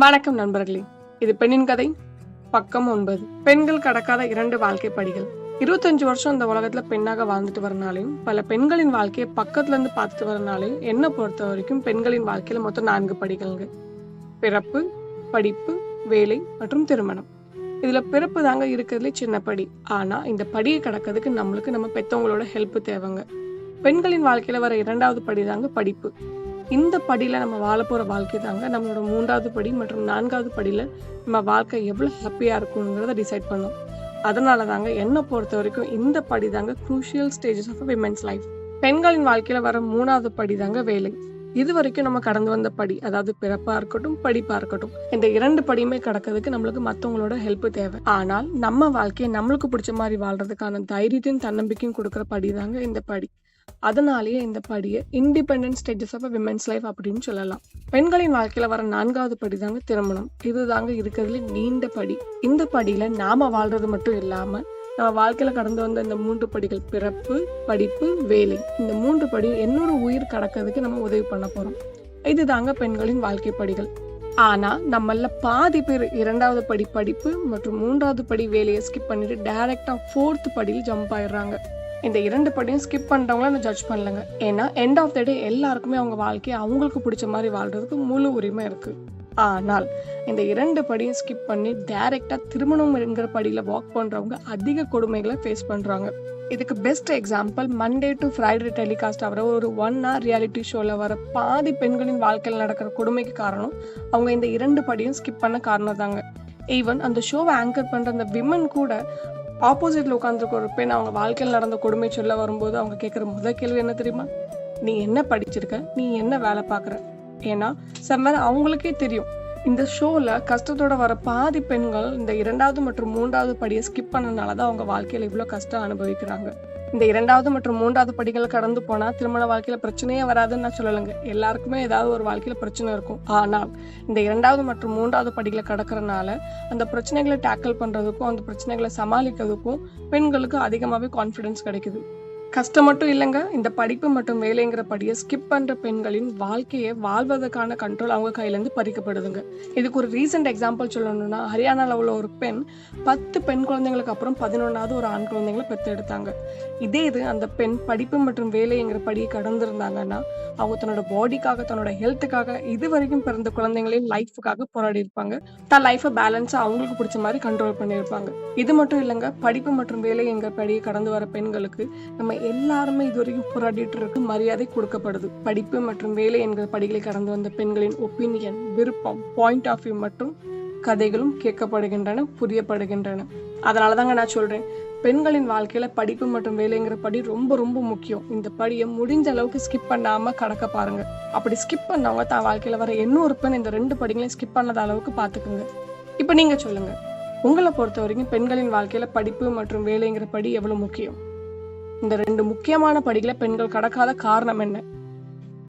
வணக்கம் நண்பர்களே, இது பெண்ணின் கதை பக்கம் 9. பெண்கள் கடக்காத 2 வாழ்க்கை படிகள். 25 வருஷம் இந்த உலகத்துல பெண்ணாக வாழ்ந்துட்டு வரனாலையும் பல பெண்களின் வாழ்க்கையை பக்கத்துல இருந்து பார்த்துட்டு வரனாலையும் என்ன பொறுத்த வரைக்கும் பெண்களின் வாழ்க்கையில மொத்தம் 4 படிகள்ங்க. பிறப்பு, படிப்பு, வேலை மற்றும் திருமணம். இதுல பிறப்பு தாங்க இருக்கிறதுல சின்ன படி. ஆனா இந்த படியை கடக்கிறதுக்கு நம்ம பெத்தவங்களோட ஹெல்ப் தேவைங்க. பெண்களின் வாழ்க்கையில வர 2வது படி தாங்க படிப்பு. இந்த படியில நம்ம வாழ போற வாழ்க்கை தாங்க நம்மளோட 3வது படி மற்றும் 4வது படியில நம்ம வாழ்க்கை எவ்வளவு ஹாப்பியா இருக்குங்கிறத டிசைட் பண்ணும். அதனால தாங்க என்னை பொறுத்த வரைக்கும் இந்த படி தாங்க crucial stages of women's life. பெண்களின் வாழ்க்கையில வர 3வது படி தாங்க வேலை. இது வரைக்கும் நம்ம கடந்து வந்த படி, அதாவது பிறப்பா இருக்கட்டும் படிப்பா இருக்கட்டும், இந்த 2 படியுமே கடக்கிறதுக்கு நம்மளுக்கு மத்தவங்களோட ஹெல்ப் தேவை. ஆனால் நம்ம வாழ்க்கையை நம்மளுக்கு பிடிச்ச மாதிரி வாழ்றதுக்கான தைரியத்தையும் தன்னம்பிக்கையும் கொடுக்குற படி தாங்க இந்த படி. அதனாலேயே இந்த படியை independent stages of women's life அப்படின்னு சொல்லலாம். பெண்களின் வாழ்க்கையில வர 4வது படி தாங்க திருமணம். இது தாங்க இருக்கிறதுல நீண்ட படி. இந்த படியில நாம வாழ்றது மட்டும் இல்லாம நம்ம வாழ்க்கையில கடந்து வந்த இந்த 3 படிகள், பிறப்பு, படிப்பு, வேலை, இந்த 3 படி என்னோட உயிர் கடக்கிறதுக்கு நம்ம உதவி பண்ண போறோம். இது தாங்க பெண்களின் வாழ்க்கை படிகள். ஆனா நம்மள பாதி பேர் 2வது படி படிப்பு மற்றும் 3வது படி வேலையை ஸ்கிப் பண்ணிட்டு டைரக்டா 4th படியில் ஜம்ப் ஆயிடுறாங்க. இந்த 2 படியும் ஸ்கிப் பண்றவங்கள நான் ஜட்ஜ் பண்ணலங்க. ஏன்னா எண்ட் ஆஃப் த டே எல்லாருக்குமே அவங்க வாழ்க்கையை அவங்களுக்கு பிடிச்ச மாதிரி வாழ்றதுக்கு முழு உரிமை இருக்கு. ஆனால் இந்த 2 படியும் ஸ்கிப் பண்ணி டைரக்டா திருமணம்ங்கிற படியில வாக் பண்றவங்க அதிக கொடுமைகளை ஃபேஸ் பண்றாங்க. இதுக்கு best example Monday to Friday telecast ஆகிற ஒரு 1 hour ரியாலிட்டி ஷோல வர பாதி பெண்களின் வாழ்க்கையில் நடக்கிற கொடுமைக்கு காரணம் அவங்க இந்த 2 படியும் ஸ்கிப் பண்ண காரணம் தாங்க. ஈவன் அந்த ஷோவை ஆங்கர் பண்ற அந்த விமன் கூட ஆப்போசிட்ல உட்காந்துருக்க ஒரு பெண் அவங்க வாழ்க்கையில் நடந்த கொடுமை சொல்ல வரும்போது அவங்க கேட்குற முதல் கேள்வி என்ன தெரியுமா? நீ என்ன படிச்சிருக்க, நீ என்ன வேலை பார்க்குற? ஏன்னா சம்மர் அவங்களுக்கே தெரியும் இந்த ஷோல கஷ்டத்தோட வர பாதி பெண்கள் இந்த 2வது மற்றும் 3வது படியை ஸ்கிப் பண்ணனாலதான் அவங்க வாழ்க்கையில இவ்வளவு கஷ்டம் அனுபவிக்கிறாங்க. இந்த 2வது மற்றும் 3வது படிகளை கடந்து போனா திருமண வாழ்க்கையில பிரச்சனையே வராதுன்னு நான் சொல்லலைங்க. எல்லாருக்குமே ஏதாவது ஒரு வாழ்க்கையில பிரச்சனை இருக்கும். ஆனால் இந்த 2வது மற்றும் 3வது படிகளை கடக்கிறனால அந்த பிரச்சனைகளை டேக்கிள் பண்றதுக்கும் அந்த பிரச்சனைகளை சமாளிக்கிறதுக்கும் பெண்களுக்கு அதிகமாகவே கான்ஃபிடன்ஸ் கிடைக்குது. கஷ்டம் மட்டும் இல்லைங்க, இந்த படிப்பு மற்றும் வேலைங்கிற படியை ஸ்கிப் பண்ற பெண்களின் வாழ்க்கையை வாழ்வதற்கான கண்ட்ரோல் அவங்க கையில இருந்து பறிக்கப்படுதுங்க. இதுக்கு ஒரு ரீசெண்ட் எக்ஸாம்பிள் சொல்லணும்னா, ஹரியானால உள்ள ஒரு பெண் 10 பெண் குழந்தைங்களுக்கு அப்புறம் 11வது ஒரு ஆண் குழந்தைங்களை பெற்றெடுத்தாங்க. இதே இது அந்த பெண் படிப்பு மற்றும் வேலைங்கிற படியை கடந்திருந்தாங்கன்னா அவங்க தன்னோட பாடிக்காக, தன்னோட ஹெல்த்துக்காக, இது வரைக்கும் பிறந்த குழந்தைங்களின் லைஃபுக்காக போராடி இருப்பாங்க. தன் லைஃபை பேலன்ஸா அவங்களுக்கு பிடிச்ச மாதிரி கண்ட்ரோல் பண்ணியிருப்பாங்க. இது மட்டும் இல்லைங்க, படிப்பு மற்றும் வேலைங்கிற படியை கடந்து வர பெண்களுக்கு நம்ம எல்லாருமே இது வரைக்கும் போராடிட்டு இருக்கு மரியாதை கொடுக்கப்படுது. படிப்பு மற்றும் வேலை என்கிற படிகளை கடந்து வந்த பெண்களின் ஒப்பீனியன், விருப்பம், பாயிண்ட் ஆஃப் வியூ மற்றும் கதைகளும் கேட்கப்படுகின்றன, புரியப்படுகின்றன. அதனாலதாங்க நான் சொல்றேன், பெண்களின் வாழ்க்கையில படிப்பு மற்றும் வேலைங்கிற படி ரொம்ப ரொம்ப முக்கியம். இந்த படியை முடிஞ்ச அளவுக்கு ஸ்கிப் பண்ணாம கடக்க பாருங்க. அப்படி ஸ்கிப் பண்ணவங்க தான் வாழ்க்கையில வர இன்னொரு பெண் இந்த 2 படிகளையும் ஸ்கிப் பண்ணாத அளவுக்கு பாத்துக்குங்க. இப்ப நீங்க சொல்லுங்க, உங்களை பொறுத்த வரைக்கும் பெண்களின் வாழ்க்கையில படிப்பு மற்றும் வேலைங்கிற படி எவ்வளவு முக்கியம்? இந்த 2 முக்கியமான படிகளை பெண்கள் கடக்காத காரணம் என்ன?